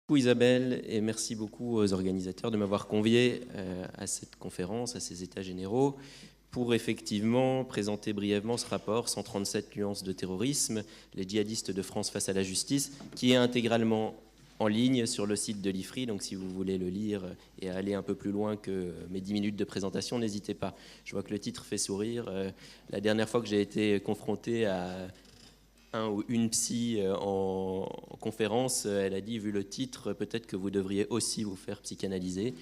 Beaucoup Isabelle, et merci beaucoup aux organisateurs de m'avoir convié à cette conférence, à ces états généraux, pour effectivement présenter brièvement ce rapport 137 nuances de terrorisme, les djihadistes de France face à la justice, qui est intégralement en ligne sur le site de l'IFRI. Donc si vous voulez le lire et aller un peu plus loin que mes 10 minutes de présentation, n'hésitez pas. Je vois que le titre fait sourire. La dernière fois que j'ai été confronté à un ou une psy en conférence, elle a dit, vu le titre, peut-être que vous devriez aussi vous faire psychanalyser.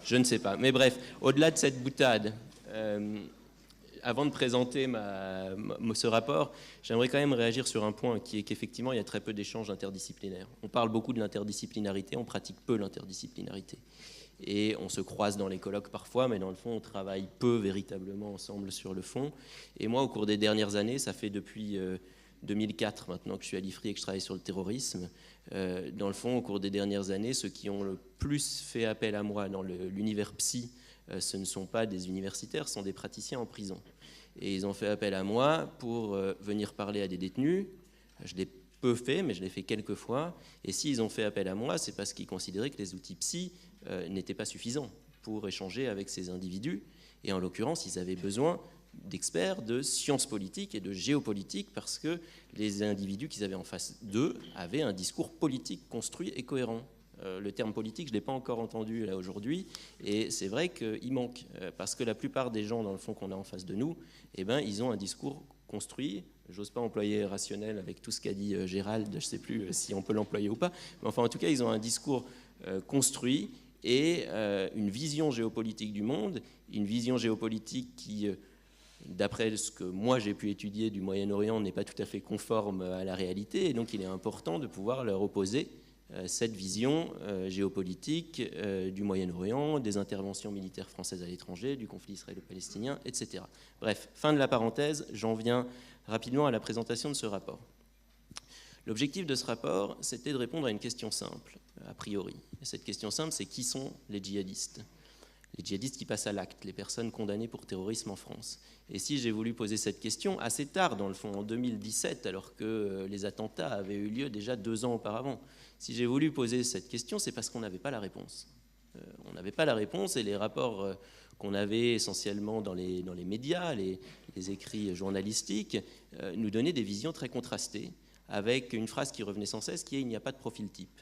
Je ne sais pas. Mais bref, au-delà de cette boutade, avant de présenter ce rapport, j'aimerais quand même réagir sur un point qui est qu'effectivement, il y a très peu d'échanges interdisciplinaires. On parle beaucoup de l'interdisciplinarité, on pratique peu l'interdisciplinarité. Et on se croise dans les colloques parfois, mais dans le fond, on travaille peu véritablement ensemble sur le fond. Et moi, au cours des dernières années, ça fait depuis 2004 maintenant que je suis à l'IFRI et que je travaille sur le terrorisme, dans le fond, au cours des dernières années, ceux qui ont le plus fait appel à moi dans l'univers psy, ce ne sont pas des universitaires, ce sont des praticiens en prison. Et ils ont fait appel à moi pour venir parler à des détenus. Je l'ai peu fait, mais je l'ai fait quelques fois. Et s'ils ont fait appel à moi, c'est parce qu'ils considéraient que les outils psy n'étaient pas suffisants pour échanger avec ces individus. Et en l'occurrence, ils avaient besoin d'experts de sciences politiques et de géopolitique parce que les individus qu'ils avaient en face d'eux avaient un discours politique construit et cohérent. Le terme politique, je ne l'ai pas encore entendu là aujourd'hui, et c'est vrai qu'il manque, parce que la plupart des gens, dans le fond, qu'on a en face de nous, eh ben, ils ont un discours construit. J'ose pas employer rationnel avec tout ce qu'a dit Gérald, je ne sais plus si on peut l'employer ou pas, mais enfin, en tout cas, ils ont un discours construit et une vision géopolitique du monde, une vision géopolitique qui, d'après ce que moi j'ai pu étudier du Moyen-Orient, n'est pas tout à fait conforme à la réalité, et donc il est important de pouvoir leur opposer cette vision géopolitique du Moyen-Orient, des interventions militaires françaises à l'étranger, du conflit israélo-palestinien, etc. Bref, fin de la parenthèse, j'en viens rapidement à la présentation de ce rapport. L'objectif de ce rapport, c'était de répondre à une question simple, a priori. Et cette question simple, c'est qui sont les djihadistes ? Les djihadistes qui passent à l'acte, les personnes condamnées pour terrorisme en France. Et si j'ai voulu poser cette question assez tard, dans le fond, en 2017, alors que les attentats avaient eu lieu déjà 2 ans auparavant, si j'ai voulu poser cette question, c'est parce qu'on n'avait pas la réponse. On n'avait pas la réponse, et les rapports qu'on avait essentiellement dans les médias, les écrits journalistiques, nous donnaient des visions très contrastées, avec une phrase qui revenait sans cesse, qui est « il n'y a pas de profil type ».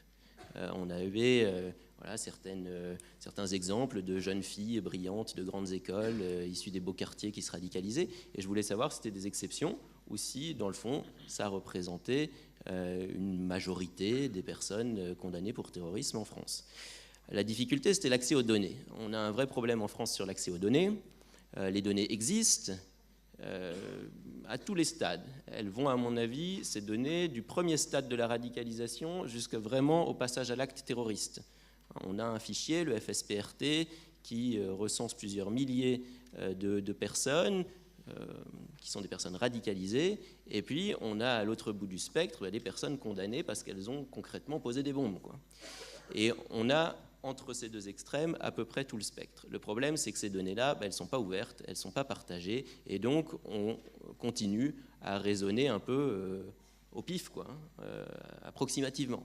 On avait voilà, certains exemples de jeunes filles brillantes de grandes écoles issues des beaux quartiers qui se radicalisaient, et je voulais savoir si c'était des exceptions ou si, dans le fond, ça représentait une majorité des personnes condamnées pour terrorisme en France. La difficulté, c'était l'accès aux données. On a un vrai problème en France sur l'accès aux données. Les données existent à tous les stades. Elles vont, à mon avis, ces données du premier stade de la radicalisation jusqu'à vraiment au passage à l'acte terroriste. On a un fichier, le FSPRT, qui recense plusieurs milliers de personnes qui sont des personnes radicalisées, et puis on a à l'autre bout du spectre des personnes condamnées parce qu'elles ont concrètement posé des bombes, quoi. Et on a entre ces deux extrêmes à peu près tout le spectre. Le problème, c'est que ces données-là, elles ne sont pas ouvertes, elles ne sont pas partagées, et donc on continue à raisonner un peu au pif, quoi, approximativement.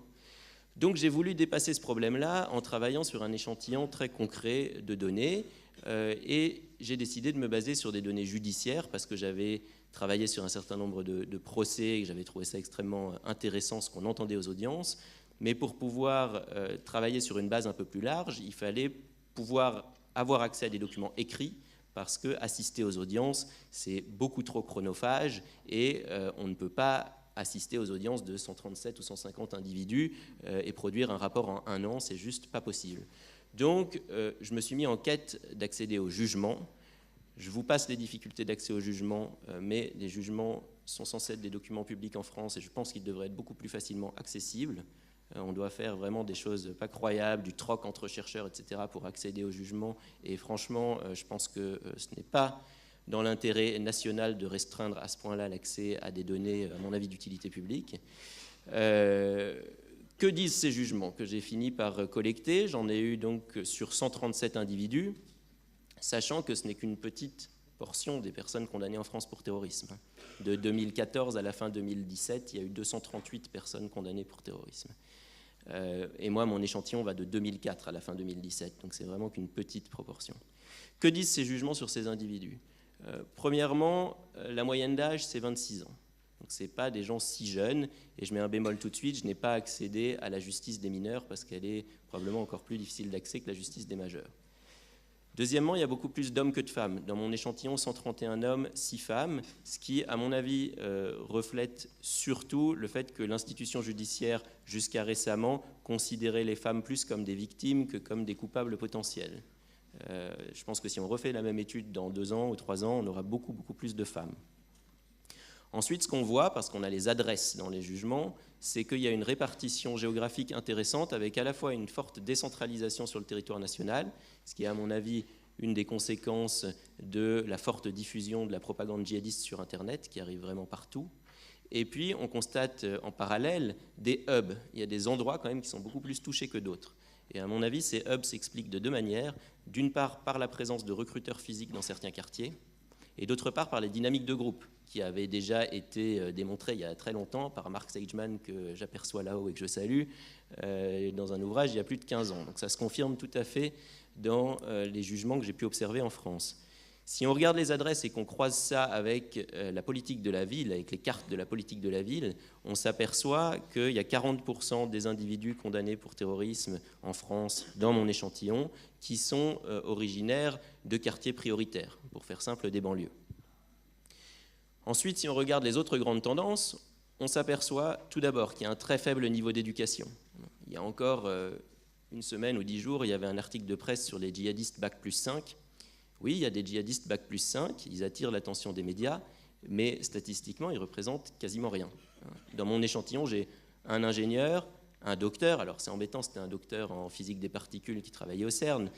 Donc j'ai voulu dépasser ce problème-là en travaillant sur un échantillon très concret de données, et j'ai décidé de me baser sur des données judiciaires parce que j'avais travaillé sur un certain nombre de procès et que j'avais trouvé ça extrêmement intéressant ce qu'on entendait aux audiences. Mais pour pouvoir travailler sur une base un peu plus large, il fallait pouvoir avoir accès à des documents écrits parce que assister aux audiences, c'est beaucoup trop chronophage et on ne peut pas assister aux audiences de 137 ou 150 individus et produire un rapport en 1 an, c'est juste pas possible. Donc, je me suis mis en quête d'accéder au jugement. Je vous passe les difficultés d'accès au jugement, mais les jugements sont censés être des documents publics en France et je pense qu'ils devraient être beaucoup plus facilement accessibles. On doit faire vraiment des choses pas croyables, du troc entre chercheurs, etc., pour accéder au jugement. Et franchement, je pense que ce n'est pas dans l'intérêt national de restreindre à ce point-là l'accès à des données, à mon avis, d'utilité publique. Que disent ces jugements que j'ai fini par collecter? J'en ai eu donc sur 137 individus, sachant que ce n'est qu'une petite portion des personnes condamnées en France pour terrorisme. De 2014 à la fin 2017, il y a eu 238 personnes condamnées pour terrorisme. Et moi, mon échantillon va de 2004 à la fin 2017, donc c'est vraiment qu'une petite proportion. Que disent ces jugements sur ces individus ? Premièrement, la moyenne d'âge, c'est 26 ans. Donc ce n'est pas des gens si jeunes, et je mets un bémol tout de suite, je n'ai pas accédé à la justice des mineurs parce qu'elle est probablement encore plus difficile d'accès que la justice des majeurs. Deuxièmement, il y a beaucoup plus d'hommes que de femmes. Dans mon échantillon, 131 hommes, 6 femmes, ce qui, à mon avis, reflète surtout le fait que l'institution judiciaire, jusqu'à récemment, considérait les femmes plus comme des victimes que comme des coupables potentiels. Je pense que si on refait la même étude dans 2 ans ou 3 ans, on aura beaucoup plus de femmes. Ensuite, ce qu'on voit, parce qu'on a les adresses dans les jugements, c'est qu'il y a une répartition géographique intéressante avec à la fois une forte décentralisation sur le territoire national, ce qui est à mon avis une des conséquences de la forte diffusion de la propagande djihadiste sur Internet, qui arrive vraiment partout. Et puis, on constate en parallèle des hubs. Il y a des endroits quand même qui sont beaucoup plus touchés que d'autres. Et à mon avis, ces hubs s'expliquent de 2 manières. D'une part, par la présence de recruteurs physiques dans certains quartiers, et d'autre part, par les dynamiques de groupe, qui avaient déjà été démontrées il y a très longtemps par Mark Sageman, que j'aperçois là-haut et que je salue, dans un ouvrage il y a plus de 15 ans. Donc ça se confirme tout à fait dans les jugements que j'ai pu observer en France. Si on regarde les adresses et qu'on croise ça avec la politique de la ville, avec les cartes de la politique de la ville, on s'aperçoit qu'il y a 40% des individus condamnés pour terrorisme en France, dans mon échantillon, qui sont originaires de quartiers prioritaires, pour faire simple, des banlieues. Ensuite, si on regarde les autres grandes tendances, on s'aperçoit tout d'abord qu'il y a un très faible niveau d'éducation. Il y a encore une semaine ou 10 jours, il y avait un article de presse sur les djihadistes Bac+5. Oui, il y a des djihadistes Bac+5, ils attirent l'attention des médias, mais statistiquement, ils représentent quasiment rien. Dans mon échantillon, j'ai un ingénieur, un docteur, alors c'est embêtant, c'était un docteur en physique des particules qui travaillait au CERN,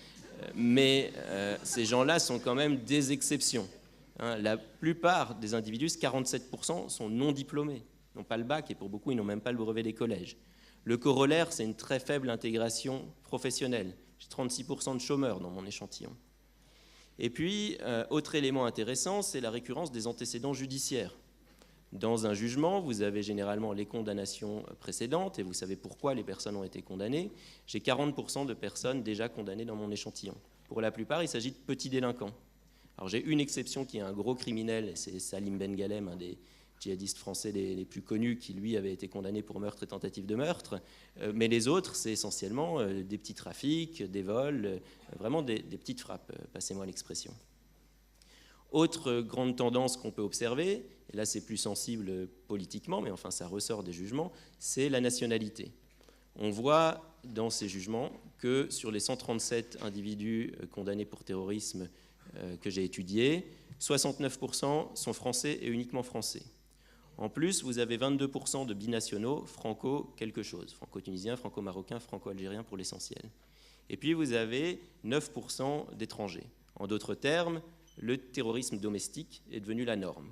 mais ces gens-là sont quand même des exceptions. La plupart des individus, 47%, sont non diplômés, n'ont pas le bac et pour beaucoup, ils n'ont même pas le brevet des collèges. Le corollaire, c'est une très faible intégration professionnelle. J'ai 36% de chômeurs dans mon échantillon. Et puis, autre élément intéressant, c'est la récurrence des antécédents judiciaires. Dans un jugement, vous avez généralement les condamnations précédentes et vous savez pourquoi les personnes ont été condamnées. J'ai 40% de personnes déjà condamnées dans mon échantillon. Pour la plupart, il s'agit de petits délinquants. Alors j'ai une exception qui est un gros criminel, c'est Salim Ben Ghalem, un des djihadistes français les plus connus, qui lui avait été condamné pour meurtre et tentative de meurtre. Mais les autres, c'est essentiellement des petits trafics, des vols, vraiment des petites frappes, passez-moi l'expression. Autre grande tendance qu'on peut observer, et là c'est plus sensible politiquement, mais enfin ça ressort des jugements, c'est la nationalité. On voit dans ces jugements que sur les 137 individus condamnés pour terrorisme que j'ai étudiés, 69% sont français et uniquement français. En plus, vous avez 22% de binationaux, franco quelque chose, franco-tunisien, franco-marocain, franco-algérien pour l'essentiel. Et puis vous avez 9% d'étrangers. En d'autres termes, le terrorisme domestique est devenu la norme.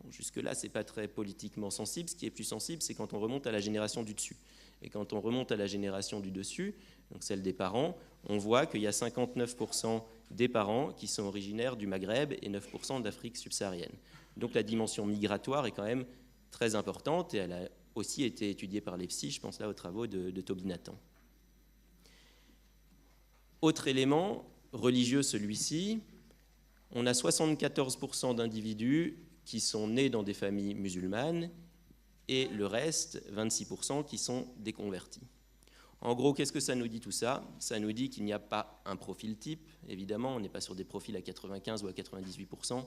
Bon, jusque-là, ce n'est pas très politiquement sensible. Ce qui est plus sensible, c'est quand on remonte à la génération du dessus. Et quand on remonte à la génération du dessus, donc celle des parents, on voit qu'il y a 59% des parents qui sont originaires du Maghreb et 9% d'Afrique subsaharienne. Donc la dimension migratoire est quand même très importante et elle a aussi été étudiée par l'EFSI, je pense là aux travaux de Toby Nathan. Autre élément, religieux celui-ci, on a 74% d'individus qui sont nés dans des familles musulmanes et le reste, 26%, qui sont des convertis. En gros, qu'est-ce que ça nous dit tout ça? Ça nous dit qu'il n'y a pas un profil type, évidemment, on n'est pas sur des profils à 95 ou à 98%,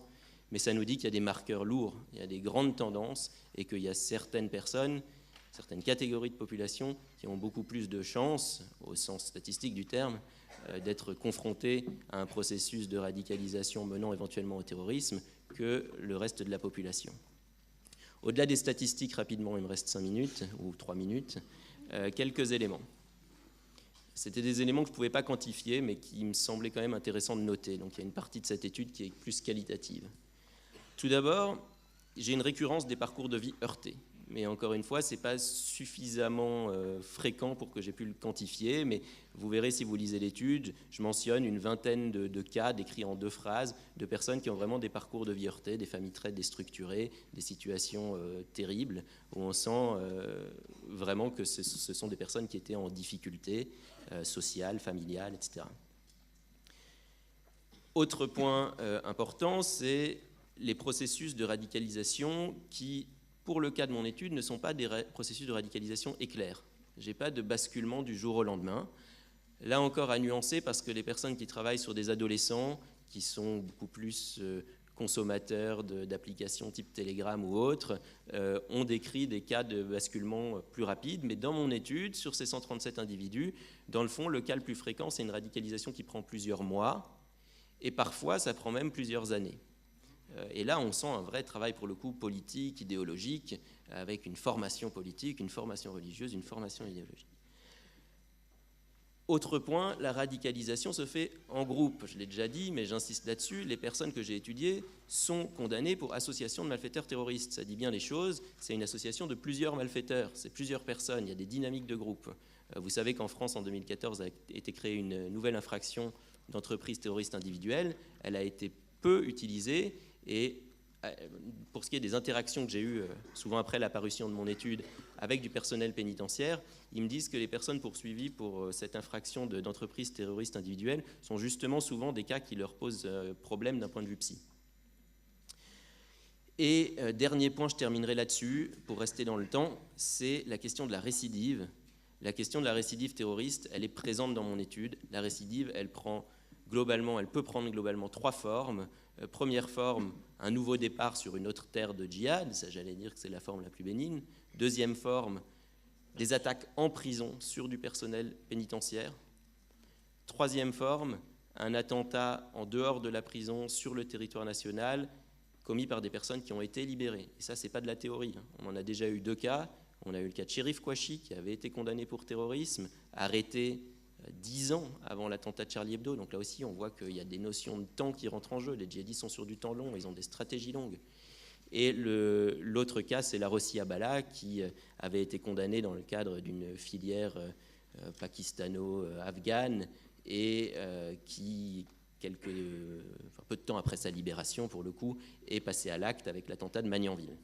mais ça nous dit qu'il y a des marqueurs lourds, il y a des grandes tendances et qu'il y a certaines personnes, certaines catégories de population qui ont beaucoup plus de chances, au sens statistique du terme, d'être confrontées à un processus de radicalisation menant éventuellement au terrorisme que le reste de la population. Au-delà des statistiques, rapidement, il me reste 5 minutes ou 3 minutes, quelques éléments. C'était des éléments que je ne pouvais pas quantifier, mais qui me semblaient quand même intéressants de noter. Donc il y a une partie de cette étude qui est plus qualitative. Tout d'abord, j'ai une récurrence des parcours de vie heurtés. mais encore une fois, ce n'est pas suffisamment fréquent pour que j'ai pu le quantifier, mais vous verrez si vous lisez l'étude, je mentionne une vingtaine de cas décrits en 2 phrases de personnes qui ont vraiment des parcours de vie heurtés, des familles très déstructurées, des situations terribles, où on sent vraiment que ce sont des personnes qui étaient en difficulté sociale, familiale, etc. Autre point important, c'est les processus de radicalisation qui, pour le cas de mon étude, ne sont pas des processus de radicalisation éclairs. Je n'ai pas de basculement du jour au lendemain. Là encore à nuancer parce que les personnes qui travaillent sur des adolescents qui sont beaucoup plus consommateurs d'applications type Telegram ou autres ont décrit des cas de basculement plus rapides. Mais dans mon étude, sur ces 137 individus, dans le fond, le cas le plus fréquent, c'est une radicalisation qui prend plusieurs mois. Et parfois, ça prend même plusieurs années. Et là, on sent un vrai travail, pour le coup, politique, idéologique, avec une formation politique, une formation religieuse, une formation idéologique. Autre point, la radicalisation se fait en groupe. Je l'ai déjà dit, mais j'insiste là-dessus. Les personnes que j'ai étudiées sont condamnées pour association de malfaiteurs terroristes. Ça dit bien les choses. C'est une association de plusieurs malfaiteurs. C'est plusieurs personnes. Il y a des dynamiques de groupe. Vous savez qu'en France, en 2014, a été créée une nouvelle infraction d'entreprise terroriste individuelle. Elle a été peu utilisée et pour ce qui est des interactions que j'ai eues souvent après la parution de mon étude avec du personnel pénitentiaire, ils me disent que les personnes poursuivies pour cette infraction d'entreprise terroriste individuelle sont justement souvent des cas qui leur posent problème d'un point de vue psy. Et dernier point, je terminerai là-dessus pour rester dans le temps, c'est la question de la récidive. La question de la récidive terroriste, elle est présente dans mon étude. La récidive, elle peut prendre globalement 3 formes. Première forme, un nouveau départ sur une autre terre de djihad, ça j'allais dire que c'est la forme la plus bénigne. Deuxième forme, des attaques en prison sur du personnel pénitentiaire. Troisième forme, un attentat en dehors de la prison sur le territoire national commis par des personnes qui ont été libérées. Et ça, c'est pas de la théorie. On en a déjà eu 2 cas. On a eu le cas de Cherif Kouachi qui avait été condamné pour terrorisme, arrêté 10 ans avant l'attentat de Charlie Hebdo. Donc là aussi, on voit qu'il y a des notions de temps qui rentrent en jeu. Les djihadistes sont sur du temps long, ils ont des stratégies longues. Et l'autre cas, c'est la Rossi Abala qui avait été condamné dans le cadre d'une filière pakistano-afghane et qui, peu de temps après sa libération, pour le coup, est passé à l'acte avec l'attentat de Magnanville.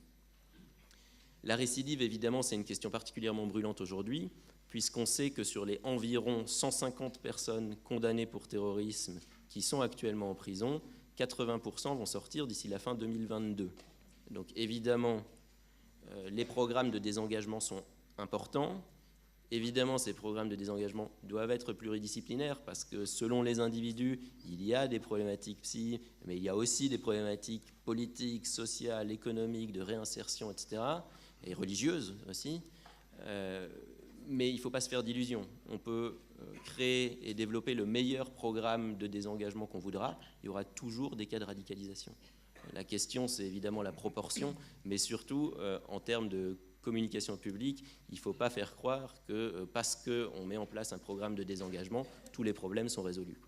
La récidive, évidemment, c'est une question particulièrement brûlante aujourd'hui, puisqu'on sait que sur les environ 150 personnes condamnées pour terrorisme qui sont actuellement en prison, 80% vont sortir d'ici la fin 2022. Donc évidemment, les programmes de désengagement sont importants. Évidemment, ces programmes de désengagement doivent être pluridisciplinaires parce que selon les individus, il y a des problématiques psy, mais il y a aussi des problématiques politiques, sociales, économiques, de réinsertion, etc., et religieuses aussi. Mais il ne faut pas se faire d'illusions. On peut créer et développer le meilleur programme de désengagement qu'on voudra. Il y aura toujours des cas de radicalisation. La question, c'est évidemment la proportion, mais surtout, en termes de communication publique, il ne faut pas faire croire que parce qu'on met en place un programme de désengagement, tous les problèmes sont résolus.